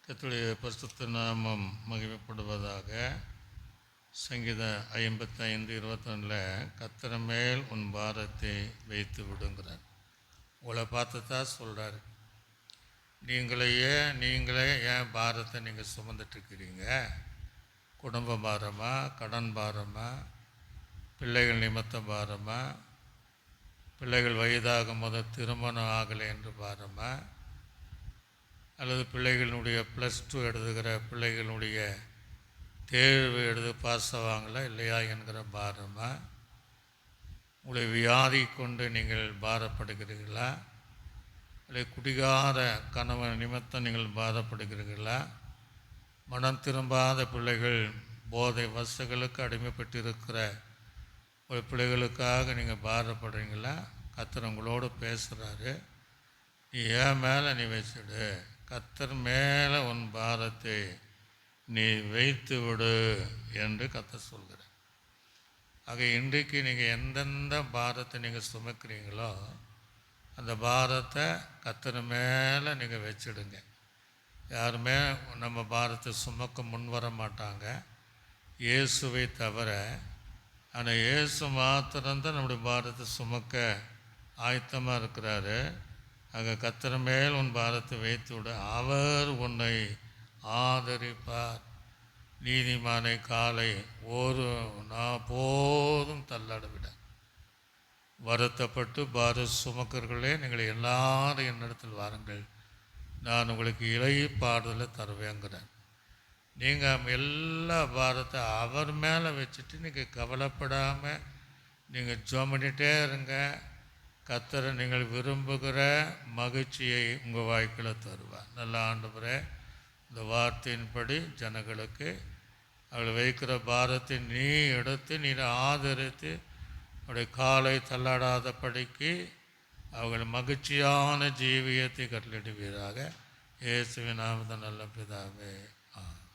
கர்த்தருடைய பரிசுத்த நாமம் மகிமைப்படுவதாக. சங்கீதம் 55:22 கர்த்தர் மேல் உன் பாரத்தை வைத்து விடுங்கிறார். உங்களை பார்த்து தான் சொல்கிறார். நீங்களே ஏன் பாரத்தை நீங்கள் சுமந்துட்டுருக்கிறீங்க? குடும்ப பாரமா, கடன் பாரமா, பிள்ளைகள் நிமித்த பாரமா, பிள்ளைகள் வயதாகும் போது திருமணம் ஆகலை என்று பாரமா, அல்லது பிள்ளைகளுடைய +2 எழுதுகிற பிள்ளைகளுடைய தேர்வு எழுது பாஸ் ஆவாங்களா இல்லையா என்கிற பாரமா, உங்களை வியாதி கொண்டு நீங்கள் பாரப்படுகிறீர்களா, இல்லை குடிகார கணவன் நிமித்தம் நீங்கள் பாரப்படுகிறீர்களா, மனம் திரும்பாத பிள்ளைகள் போதை வசங்களுக்கு அடிமைப்பட்டிருக்கிற ஒரு பிள்ளைகளுக்காக நீங்கள் பாரப்படுறீங்களா? கர்த்தர் உங்களோடு பேசுகிறாரு. நீ என் மேலே நீ வச்சுடு, கர்த்தர் மேலே உன் பாரத்தை நீ வைத்து விடு என்று கர்த்தர் சொல்கிறார். ஆக இன்றைக்கு நீங்கள் எந்தெந்த பாரத்தை நீங்கள் சுமக்கிறீங்களோ அந்த பாரத்தை கர்த்தர் மேலே நீங்கள் வச்சுடுங்க. யாருமே நம்ம பாரத்தை சுமக்க முன் வர மாட்டாங்க, இயேசுவை தவிர. ஆனால் இயேசு மாத்திரம்தான் நம்முடைய பாரத்தை சுமக்க ஆயத்தமாக இருக்கிறாரு. ஆக கர்த்தர் மேல் உன் பாரத்தை வைத்து விட, அவர் உன்னை ஆதரிப்பார். நீதிமானை காலை ஒரு போதும் தள்ளாட விட. வருத்தப்பட்டு பாரத் சுமக்கர்களே, நீங்கள் எல்லாரும் என்னிடத்தில் வாருங்கள், நான் உங்களுக்கு இளைப்பாறுதலை தருவேங்கிறேன். நீங்கள் எல்லா பாரத்தை அவர் மேலே வச்சுட்டு நீங்கள் கவலைப்படாமல் நீங்கள் ஜெபம் பண்ணிகிட்டே இருங்க. கர்த்தரை நீங்கள் விரும்புகிற மகிழ்ச்சியை உங்கள் வாய்க்கில் தருவார். நல்ல ஆண்டவரே, இந்த வார்த்தையின்படி ஜனங்களுக்கு அவள் வைக்கிற பாரத்தை நீ எடுத்து நீ ஆதரித்து அவருடைய காலை தள்ளாடாத படிக்கு அவர்கள் மகிழ்ச்சியான ஜீவியத்தை கட்டளிடுவீராக. இயேசுவின் நாமத்தில் நல்ல பிதாவே, ஆமென்.